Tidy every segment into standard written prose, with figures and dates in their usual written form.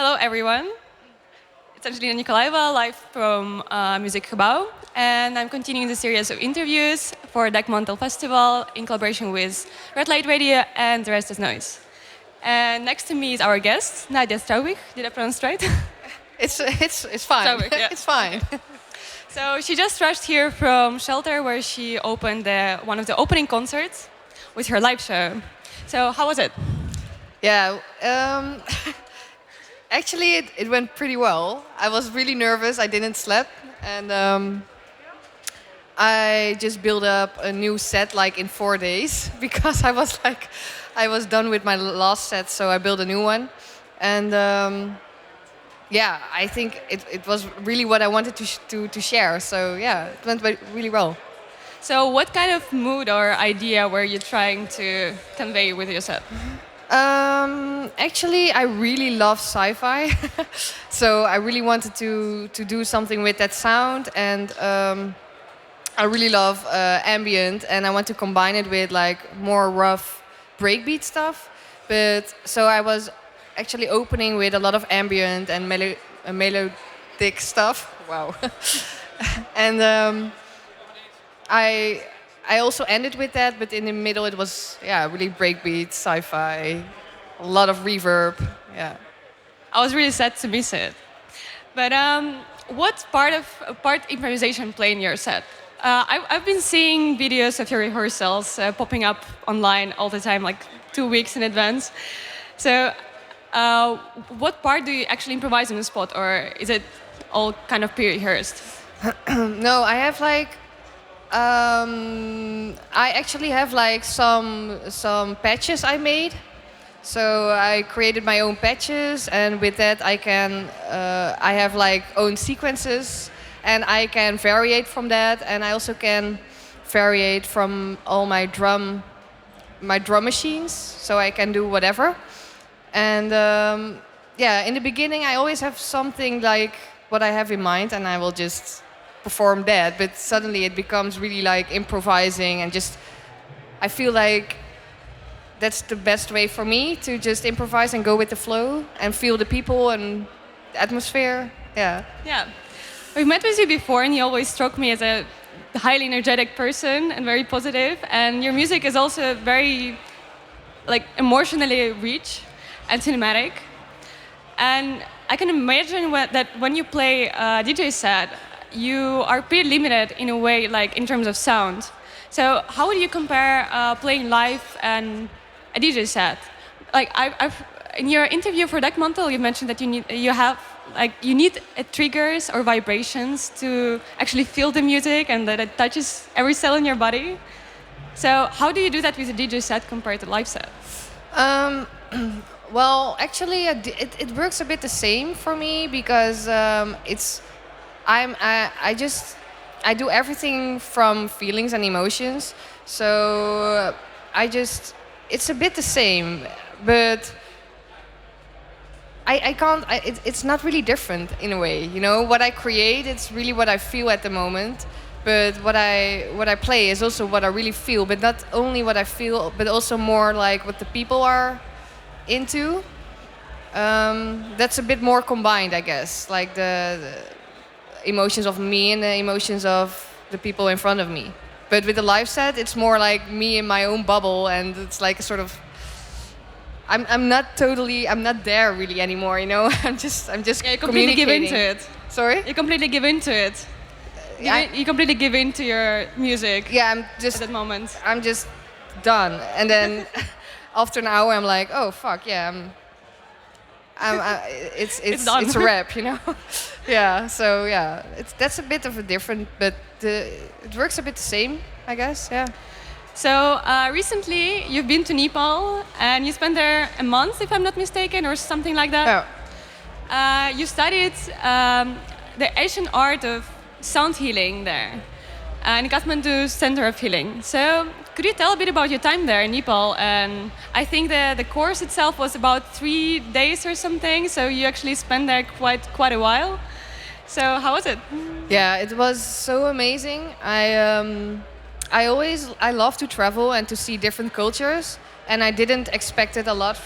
Hello, everyone. It's Angelina Nikolayeva, live from Music Gebouw. And I'm continuing the series of interviews for Dekmantel Festival in collaboration with Red Light Radio and The Rest is Noise. And next to me is our guest, Nadia Struiwigh. Did I pronounce right? It's fine. Struiwigh, yeah. It's fine. So she just rushed here from Shelter, where she opened one of the opening concerts with her live show. So how was it? Yeah. Actually, it went pretty well. I was really nervous. I didn't sleep, and I just built up a new set like in 4 days because I was done with my last set, so I built a new one, and yeah, I think it was really what I wanted to share. So yeah, it went really well. So what kind of mood or idea were you trying to convey with your set? Actually, I really love sci-fi, so I really wanted to do something with that sound, and I really love ambient, and I want to combine it with like more rough breakbeat stuff. But so I was actually opening with a lot of ambient and melodic stuff. Wow, and I also ended with that, but in the middle it was really breakbeat, sci-fi, a lot of reverb. Yeah. I was really sad to miss it. But what part improvisation play in your set? I've been seeing videos of your rehearsals popping up online all the time, like 2 weeks in advance. So what part do you actually improvise on the spot, or is it all kind of pre-rehearsed? No, I have like I actually have like some patches I made. So I created my own patches, and with that I have like own sequences, and I can variate from that, and I also can variate from all my drum machines, so I can do whatever. And yeah, in the beginning I always have something like what I have in mind, and I will just perform that, but suddenly it becomes really like improvising, and just I feel like that's the best way for me to just improvise and go with the flow and feel the people and the atmosphere. Yeah. Yeah. We've met with you before, and you always struck me as a highly energetic person and very positive, and your music is also very like emotionally rich and cinematic. And I can imagine that when you play a DJ set, you are pretty limited in a way, like in terms of sound. So how would you compare playing live and a DJ set? Like I've in your interview for Dekmantel, you mentioned that you need triggers or vibrations to actually feel the music, and that it touches every cell in your body. So how do you do that with a DJ set compared to live set? Well, actually, it works a bit the same for me because I do everything from feelings and emotions. So it's a bit the same, but I can't. It's not really different in a way. You know, what I create, it's really what I feel at the moment. But what I play is also what I really feel. But not only what I feel, but also more like what the people are into. That's a bit more combined, I guess. Like the emotions of me and the emotions of the people in front of me. But with the live set, it's more like me in my own bubble, and it's like a sort of I'm not there really anymore, you know. I'm just Yeah, you completely give into it. Sorry? You completely give into it. You completely give into your music. Yeah, at that moment. I'm just done. And then after an hour I'm like, "Oh fuck, yeah, it's done. it's a wrap, you know." Yeah, so yeah, that's a bit of a different, but it works a bit the same, I guess. Yeah. So recently you've been to Nepal, and you spent there a month, if I'm not mistaken, or something like that. Yeah. You studied the Asian art of sound healing there, in Kathmandu Center of Healing. So could you tell a bit about your time there in Nepal? And I think the course itself was about 3 days or something, so you actually spent there quite a while. So how was it? Yeah, it was so amazing. I love to travel and to see different cultures, and I didn't expect it a lot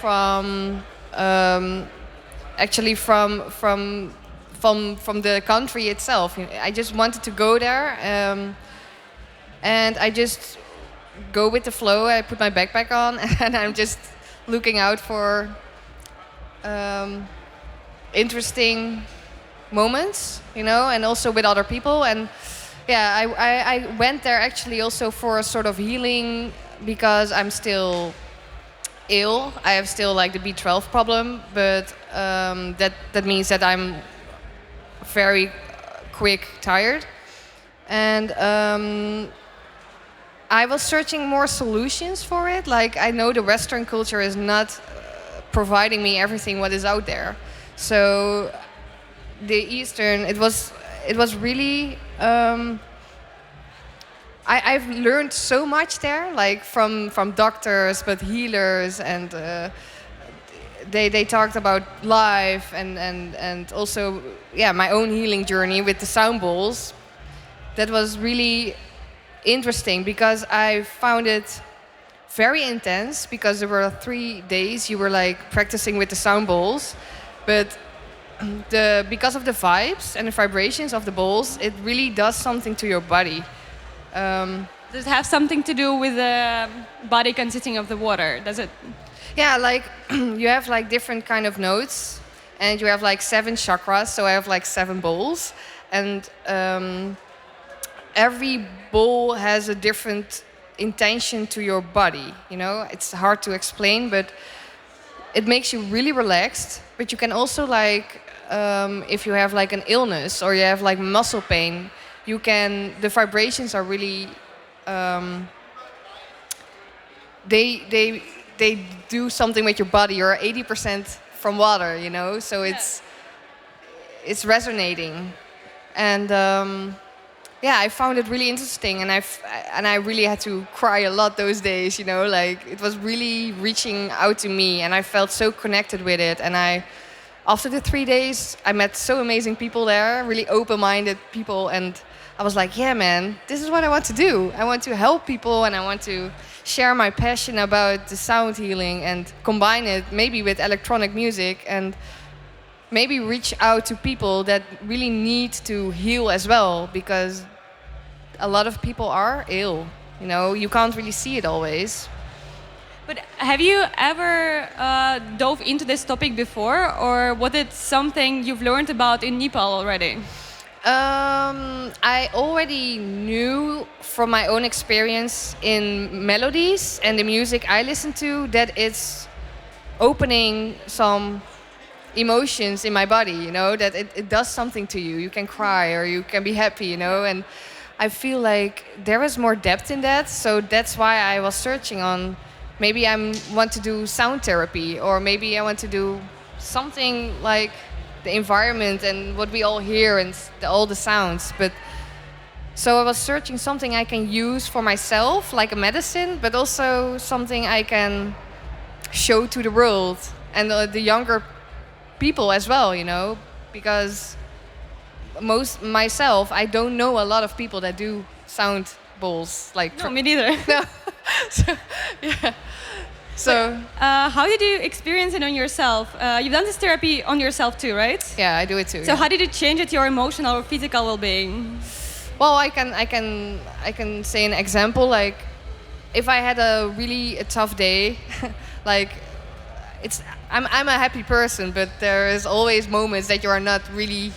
actually from the country itself. I just wanted to go there, and I just go with the flow. I put my backpack on, and I'm just looking out for interesting moments, and also with other people. And yeah, I went there actually also for a sort of healing because I'm still ill. I have still like the B12 problem, but that means that I'm very quick tired. And I was searching more solutions for it. Like, I know the Western culture is not providing me everything what is out there. So the Eastern, it was really. I've learned so much there, like from doctors, but healers, and they talked about life and also my own healing journey with the sound bowls. That was really interesting because I found it very intense because there were 3 days you were like practicing with the sound bowls, but because of the vibes and the vibrations of the bowls, it really does something to your body. Does it have something to do with the body consisting of the water? Does it? Yeah, like you have like different kind of notes, and you have like 7 chakras. So I have like 7 bowls, and every bowl has a different intention to your body. It's hard to explain, but it makes you really relaxed. But you can also like, if you have like an illness or you have like muscle pain, the vibrations are really they do something with your body. You're 80% from water, so it's resonating. And I found it really interesting, and I really had to cry a lot those days, like it was really reaching out to me, and I felt so connected with it. And after the 3 days, I met so amazing people there, really open-minded people, and I was like, yeah, man, this is what I want to do. I want to help people, and I want to share my passion about the sound healing and combine it maybe with electronic music, and maybe reach out to people that really need to heal as well, because a lot of people are ill. You can't really see it always. But have you ever dove into this topic before, or was it something you've learned about in Nepal already? I already knew from my own experience in melodies and the music I listen to that it's opening some emotions in my body, that it does something to you. You can cry or you can be happy, and I feel like there is more depth in that. So that's why I was searching on, maybe I want to do sound therapy, or maybe I want to do something like the environment and what we all hear and all the sounds. But so I was searching something I can use for myself, like a medicine, but also something I can show to the world and the younger people as well, because myself, I don't know a lot of people that do sound bowls. Like no, me neither. No. So, yeah. So, how did you experience it on yourself? You've done this therapy on yourself too, right? Yeah, I do it too. So, how did it change it your emotional or physical well-being? Well, I can say an example. Like, if I had a tough day, like I'm a happy person, but there is always moments that you are not really,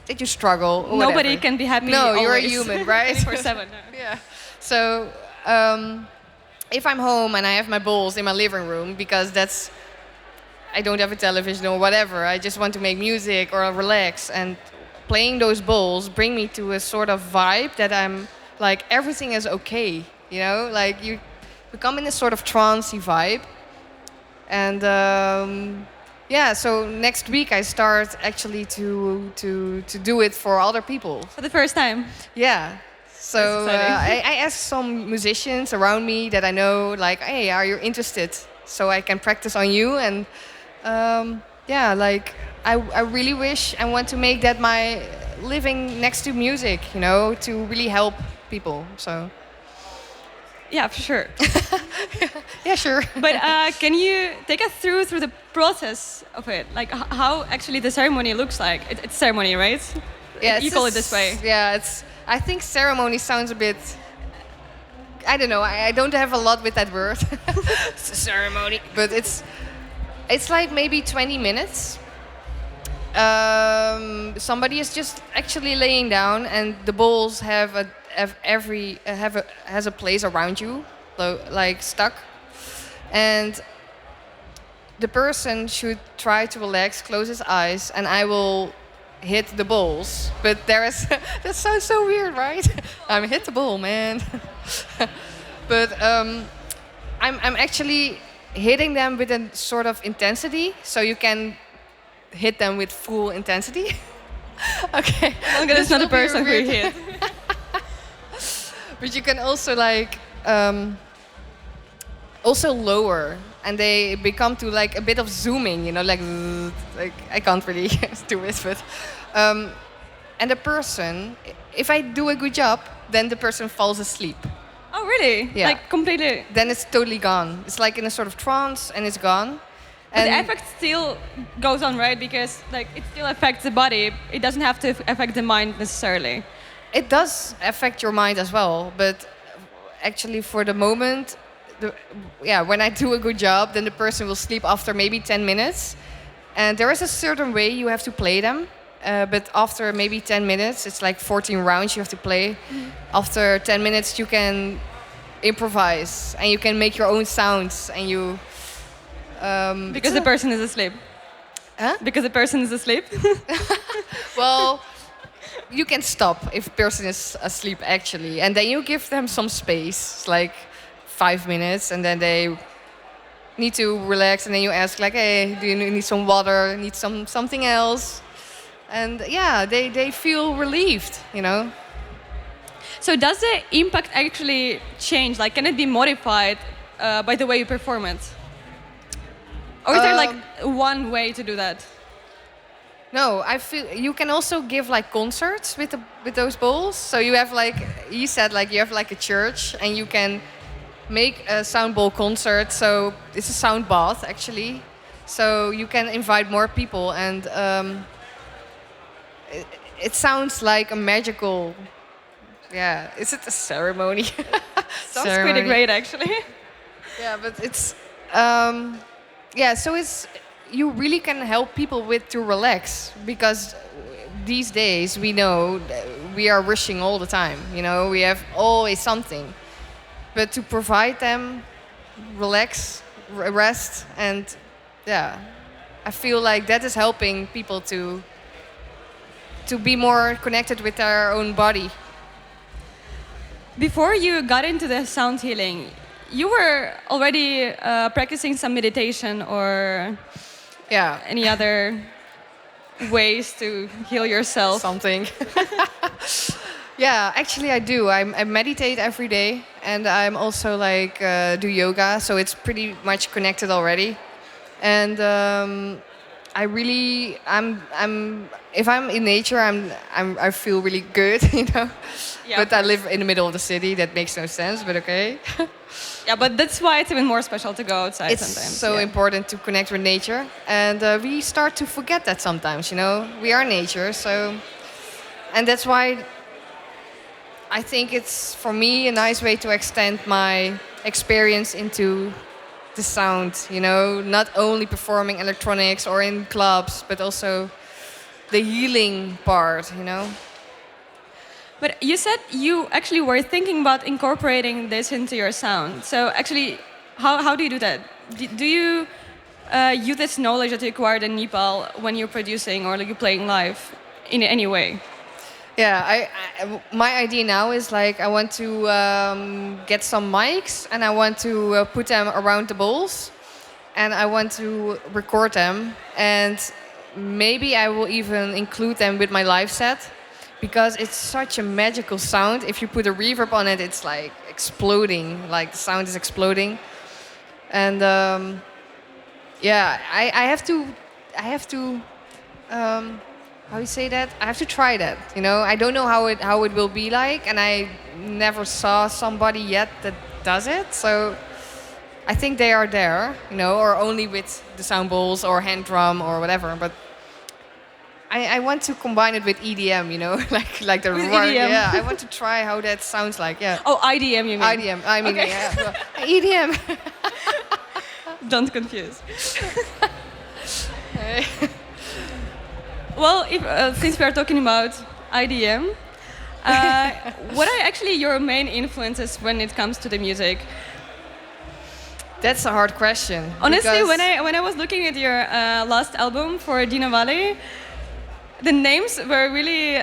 that you struggle. Or Nobody whatever. can be happy. No, always. you're a human, right? 24/7. No. Yeah. So. If I'm home and I have my bowls in my living room, because I don't have a television or whatever, I just want to make music or relax, and playing those bowls bring me to a sort of vibe that I'm like, everything is okay, like you become in this sort of trancey vibe. And so next week I start actually to do it for other people. For the first time? Yeah. So I asked some musicians around me that I know, like, hey, are you interested? So I can practice on you. And I really wish and want to make that my living next to music, to really help people. So Yeah, for sure. Yeah, sure. But can you take us through the process of it? Like how actually the ceremony looks like? It's ceremony, right? Yeah, You call it this way. Yeah, it's. I think ceremony sounds a bit. I don't know. I don't have a lot with that word. Ceremony, but it's like maybe 20 minutes. Somebody is just actually laying down, and the balls has a place around you, like stuck, and the person should try to relax, close his eyes, and I will hit the balls. But there is that sounds so weird, right? I'm hit the ball, man. But I'm actually hitting them with a sort of intensity, so you can hit them with full intensity. Okay. Longer it's not a person who hit. But you can also like also lower, and they become to like a bit of zooming, you know, like I can't really do it, but and the person, if I do a good job, then the person falls asleep. Oh, really? Yeah. Like completely. Then it's totally gone. It's like in a sort of trance, and it's gone. But And the effect still goes on, right? Because like it still affects the body. It doesn't have to affect the mind necessarily. it does affect your mind as well, but actually for the moment, when I do a good job, then the person will sleep after maybe 10 minutes. And there is a certain way you have to play them. But after maybe 10 minutes, it's like 14 rounds you have to play. After 10 minutes, you can improvise and you can make your own sounds. And you Because the person is asleep. Huh? Because the person is asleep. Well, you can stop if the person is asleep actually, and then you give them some space, like 5 minutes, and then they need to relax, and then you ask like, hey, do you need some water, need something else? And yeah, they feel relieved, you know. So does the impact actually change? Like, can it be modified by the way you perform it? Or is there like one way to do that? No, I feel you can also give like concerts with those bowls. So you have like you said, like you have like a church, and you can make a sound bowl concert. So it's a sound bath actually. So you can invite more people, and it sounds like a magical. Yeah, is it a ceremony? Sounds pretty great, actually. Yeah, but it's so it's you really can help people to relax, because these days we know we are rushing all the time. You know, we have always something, but to provide them rest, and I feel like that is helping people to be more connected with their own body. Before you got into the sound healing, you were already practicing some meditation or any other ways to heal yourself? Something. Yeah, actually I do. I meditate every day, and I'm also like do yoga, so it's pretty much connected already. And if I'm in nature, I feel really good, you know. Yeah, but I live in the middle of the city. That makes no sense, but okay. Yeah, but that's why it's even more special to go outside It's sometimes. so important to connect with nature, and we start to forget that sometimes. You know, we are nature, so, and that's why I think it's for me a nice way to extend my experience into the sound. You know, not only performing electronics or in clubs, but also the healing part. You know. But you said you actually were thinking about incorporating this into your sound. So actually, how do you do that? Do you use this knowledge that you acquired in Nepal when you're producing or like you're playing live in any way? Yeah, my idea now is like I want to get some mics, and I want to put them around the bowls, and I want to record them, and maybe I will even include them with my live set, because it's such a magical sound. If you put a reverb on it, it's like exploding, like the sound is exploding. And I have to how you say that? I have to try that. You know, I don't know how it will be like, and I never saw somebody yet that does it. So I think they are there, or only with the sound bowls or hand drum or whatever. But I want to combine it with EDM, like the With rock. EDM. Yeah, I want to try how that sounds like. Yeah. Oh, IDM, you mean? IDM. I mean, Okay. yeah. EDM. Don't confuse. Well, since we are talking about IDM, what are actually your main influences when it comes to the music? That's a hard question. Honestly, because- when I was looking at your last album for Dina Valley, the names were really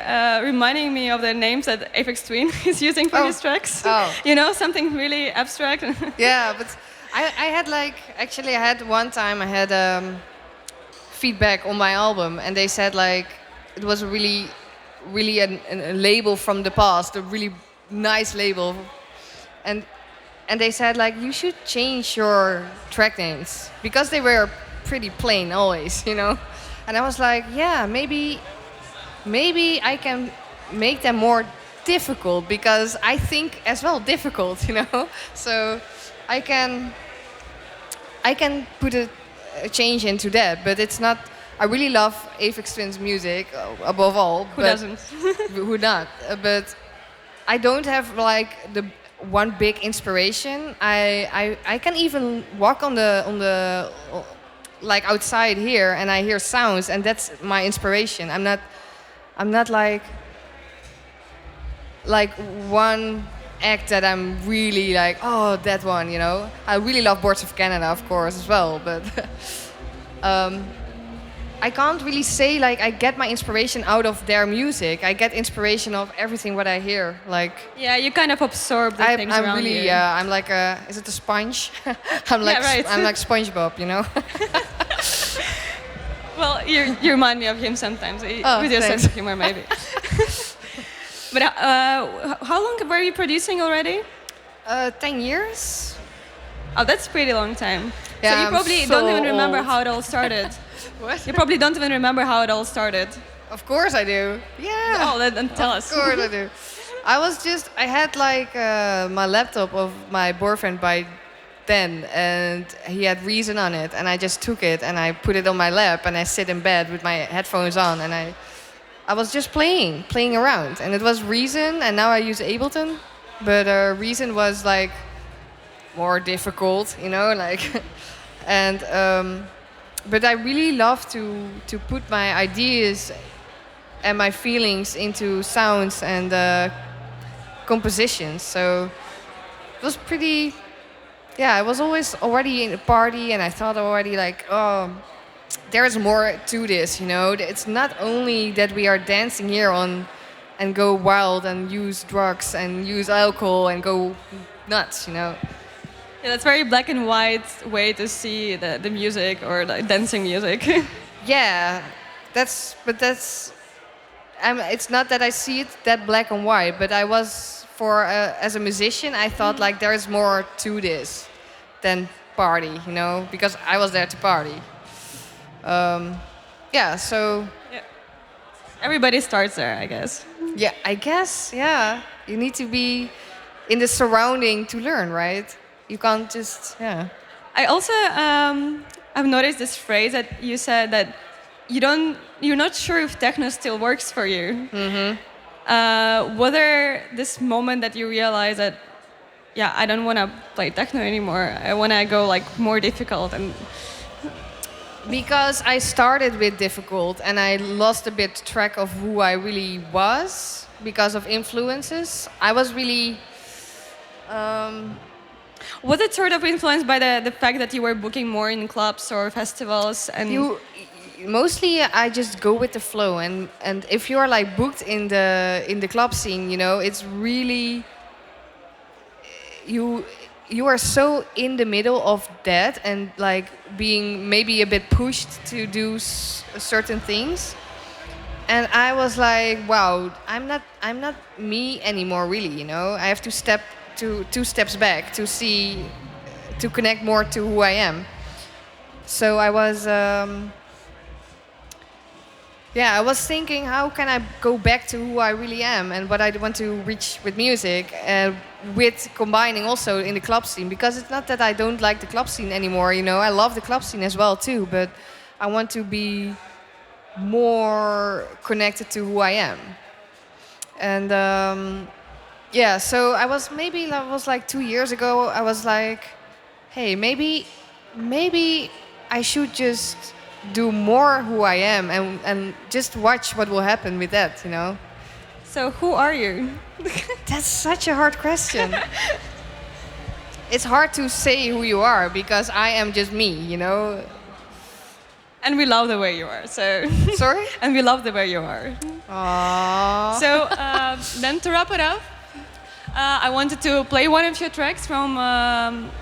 reminding me of the names that Aphex Twin is using for Oh. his tracks. Oh. Something really abstract. Yeah, but I had I had one time I had feedback on my album, and they said it was really a label from the past, a really nice label, and they said you should change your track names because they were pretty plain always, and I was like, yeah, maybe I can make them more difficult because I think as well difficult, so I can put a change into that, but it's not. I really love Aphex Twin's music above all. Who but- doesn't? Who not? But I don't have the one big inspiration. I can even walk on the outside here and I hear sounds and that's my inspiration. I'm not like one act that I'm really oh, that one, I really love Boards of Canada, of course, as well, but I can't really say I get my inspiration out of their music. I get inspiration of everything what I hear. Yeah, you kind of absorb the things I'm around really you. I'm like is it a sponge? I'm right. I'm like SpongeBob, Well, you remind me of him sometimes Oh, with your thanks. sense of humor, maybe. But how long were you producing already? 10 years. Oh, that's a pretty long time. Yeah, so you I'm probably so don't even remember old. how it all started. What? You probably don't even remember how it all started. Of course I do. Yeah. Oh, then tell us. Of course I do. I had my laptop of my boyfriend by then, and he had Reason on it, and I just took it and I put it on my lap, and I sit in bed with my headphones on, and I was just playing around, and it was Reason, and now I use Ableton, but Reason was more difficult, and but I really love to put my ideas and my feelings into sounds and compositions. So it was pretty. Yeah, I was always already in a party, and I thought already oh, there's more to this. It's not only that we are dancing here and go wild and use drugs and use alcohol and go nuts. Yeah, that's very black and white way to see the music or dancing music. Yeah, that's. It's not that I see it that black and white, but I was as a musician, I thought there is more to this than party, because I was there to party. Yeah, so Yeah. Everybody starts there, I guess. yeah, I guess yeah, you need to be in the surrounding to learn, right? You can't just I also I've noticed this phrase that you said that you're not sure if techno still works for you. Mm-hmm. Whether this moment that you realize that I don't want to play techno anymore. I want to go more difficult and Because I started with difficult and I lost a bit track of who I really was because of influences. I was really was it sort of influenced by the fact that you were booking more in clubs or festivals and mostly I just go with the flow, and if you are booked in the club scene, it's really you are so in the middle of that and being maybe a bit pushed to do certain things, and I was like, wow, I'm not me anymore, really. I have to step two steps back to connect more to who I am. So I was Yeah, I was thinking, how can I go back to who I really am and what I want to reach with music, and with combining also in the club scene, because it's not that I don't like the club scene anymore. You know, I love the club scene as well too, but I want to be more connected to who I am. And yeah, so I was, maybe that was like 2 years ago. I was like, hey, maybe I should just do more who I am, and just watch what will happen with that, you know? So who are you? That's such a hard question. It's hard to say who you are because I am just me, you know? And we love the way you are. So. Sorry? And we love the way you are. Aww. So then to wrap it up, I wanted to play one of your tracks from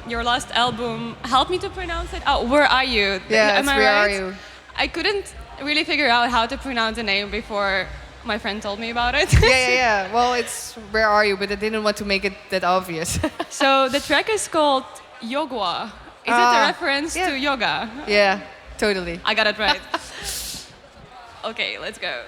your last album. Help me to pronounce it. Oh, Where Are You? Yeah, Am I Where right? Are You? I couldn't really figure out how to pronounce the name before my friend told me about it. Yeah. Well, it's Where Are You, but I didn't want to make it that obvious. So the track is called Yogwa. Is it a reference to yoga? Yeah, totally. I got it right. Okay, let's go.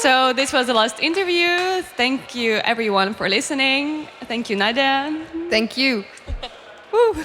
So this was the last interview. Thank you everyone for listening. Thank you, Nadia. Thank you. Woo.